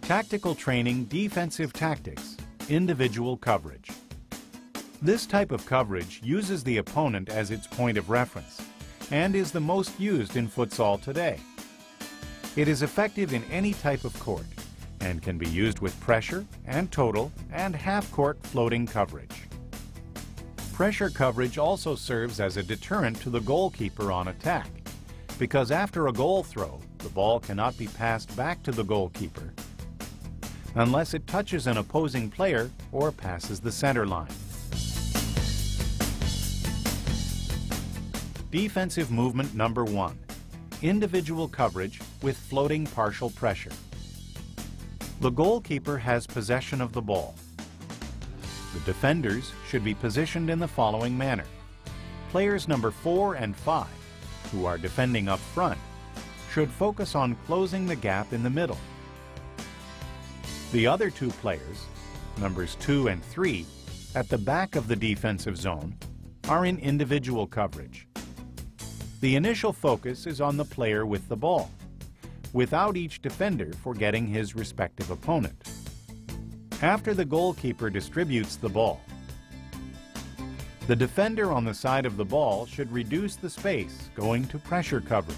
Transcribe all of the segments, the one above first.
Tactical training, defensive tactics, individual coverage. This type of coverage uses the opponent as its point of reference and is the most used in futsal today. It is effective in any type of court and can be used with pressure and total and half-court floating coverage. Pressure coverage also serves as a deterrent to the goalkeeper on attack, because after a goal throw, the ball cannot be passed back to the goalkeeper unless it touches an opposing player or passes the center line. Defensive movement number 1, individual coverage with floating partial pressure. The goalkeeper has possession of the ball. The defenders should be positioned in the following manner. Players number 4 and 5, who are defending up front, should focus on closing the gap in the middle. The other two players, numbers 2 and 3, at the back of the defensive zone, are in individual coverage. The initial focus is on the player with the ball, without each defender forgetting his respective opponent. After the goalkeeper distributes the ball, the defender on the side of the ball should reduce the space going to pressure coverage.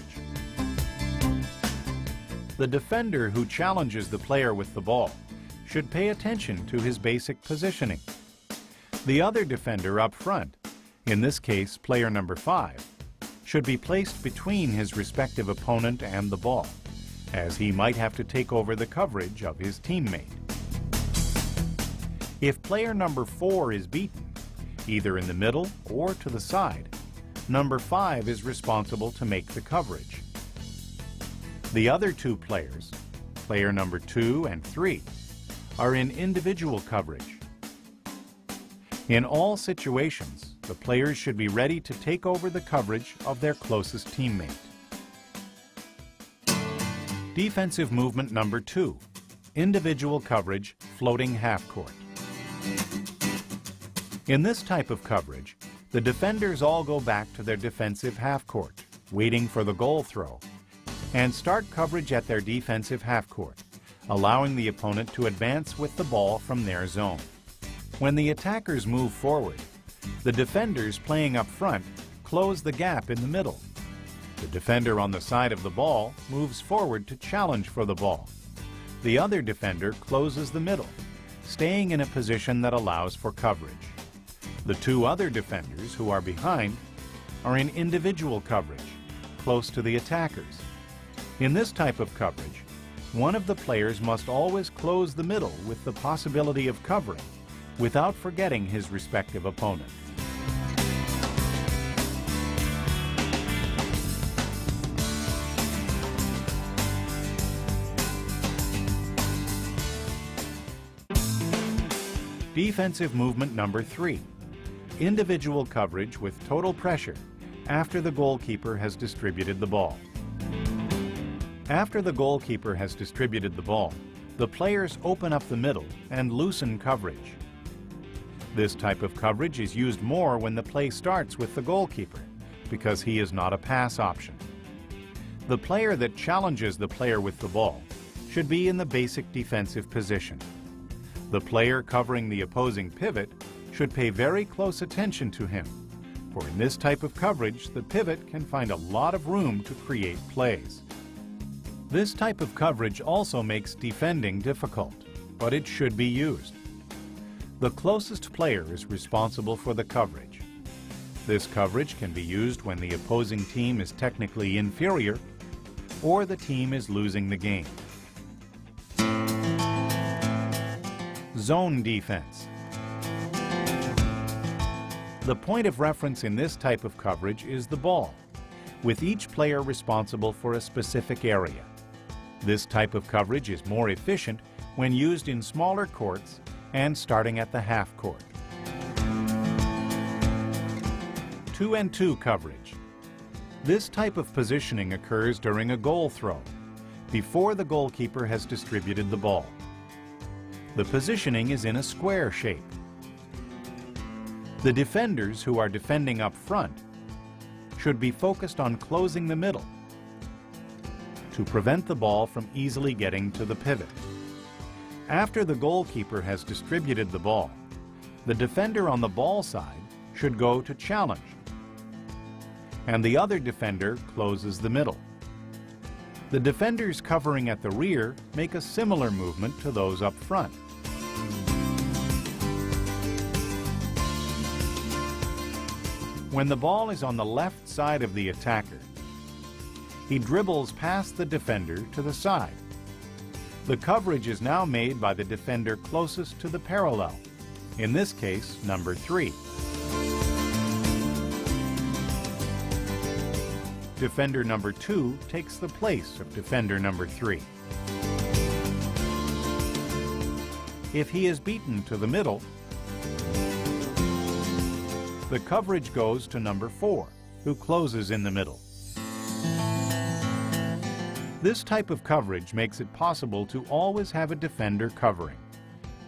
The defender who challenges the player with the ball should pay attention to his basic positioning. The other defender up front, in this case player number 5, should be placed between his respective opponent and the ball, as he might have to take over the coverage of his teammate. If player number 4 is beaten, either in the middle or to the side, number 5 is responsible to make the coverage. The other two players, player number 2 and 3, are in individual coverage. In all situations, the players should be ready to take over the coverage of their closest teammate. Defensive movement number 2, individual coverage, floating half-court. In this type of coverage, the defenders all go back to their defensive half-court, waiting for the goal throw, and start coverage at their defensive half-court, allowing the opponent to advance with the ball from their zone. When the attackers move forward, the defenders playing up front close the gap in the middle. The defender on the side of the ball moves forward to challenge for the ball. The other defender closes the middle, staying in a position that allows for coverage. The two other defenders who are behind are in individual coverage, close to the attackers. In this type of coverage, one of the players must always close the middle with the possibility of covering, without forgetting his respective opponent. Defensive movement number 3, individual coverage with total pressure after the goalkeeper has distributed the ball. After the goalkeeper has distributed the ball, the players open up the middle and loosen coverage. This type of coverage is used more when the play starts with the goalkeeper, because he is not a pass option. The player that challenges the player with the ball should be in the basic defensive position. The player covering the opposing pivot should pay very close attention to him, for in this type of coverage, the pivot can find a lot of room to create plays. This type of coverage also makes defending difficult, but it should be used. The closest player is responsible for the coverage. This coverage can be used when the opposing team is technically inferior or the team is losing the game. Zone defense. The point of reference in this type of coverage is the ball, with each player responsible for a specific area. This type of coverage is more efficient when used in smaller courts and starting at the half court. 2-and-2 coverage. This type of positioning occurs during a goal throw, before the goalkeeper has distributed the ball. The positioning is in a square shape. The defenders who are defending up front should be focused on closing the middle to prevent the ball from easily getting to the pivot. After the goalkeeper has distributed the ball, the defender on the ball side should go to challenge, and the other defender closes the middle. The defenders covering at the rear make a similar movement to those up front. When the ball is on the left side of the attacker, he dribbles past the defender to the side. The coverage is now made by the defender closest to the parallel, in this case, number 3. Defender number 2 takes the place of defender number 3. If he is beaten to the middle, the coverage goes to number 4, who closes in the middle. This type of coverage makes it possible to always have a defender covering.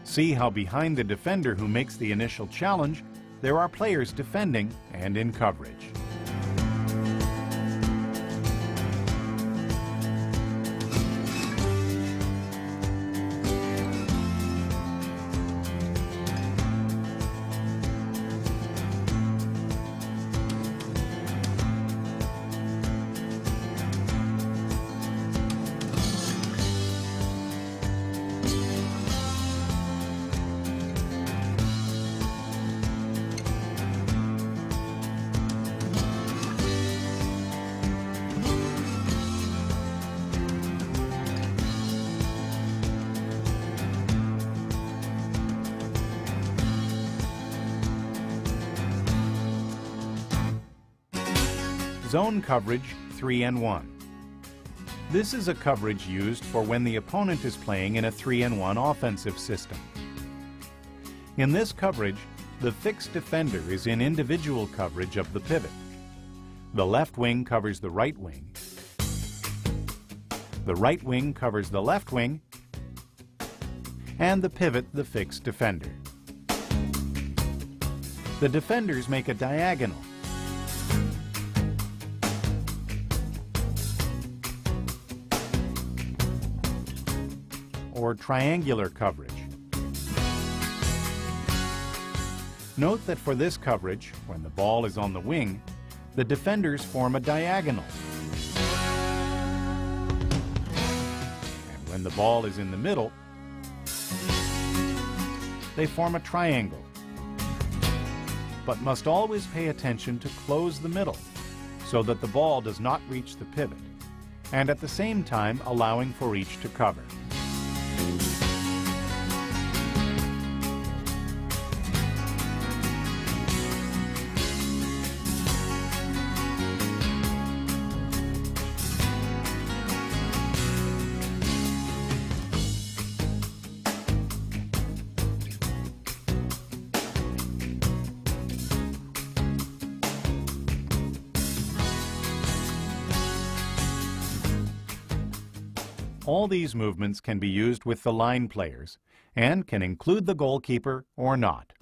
See how behind the defender who makes the initial challenge, there are players defending and in coverage. Zone coverage 3-1. This is a coverage used for when the opponent is playing in a 3-1 offensive system. In this coverage, the fixed defender is in individual coverage of the pivot. The left wing covers the right wing. The right wing covers the left wing, and the pivot the fixed defender. The defenders make a diagonal, or triangular coverage. Note that for this coverage, when the ball is on the wing, the defenders form a diagonal. And when the ball is in the middle, they form a triangle, but must always pay attention to close the middle so that the ball does not reach the pivot, and at the same time allowing for each to cover. All these movements can be used with the line players and can include the goalkeeper or not.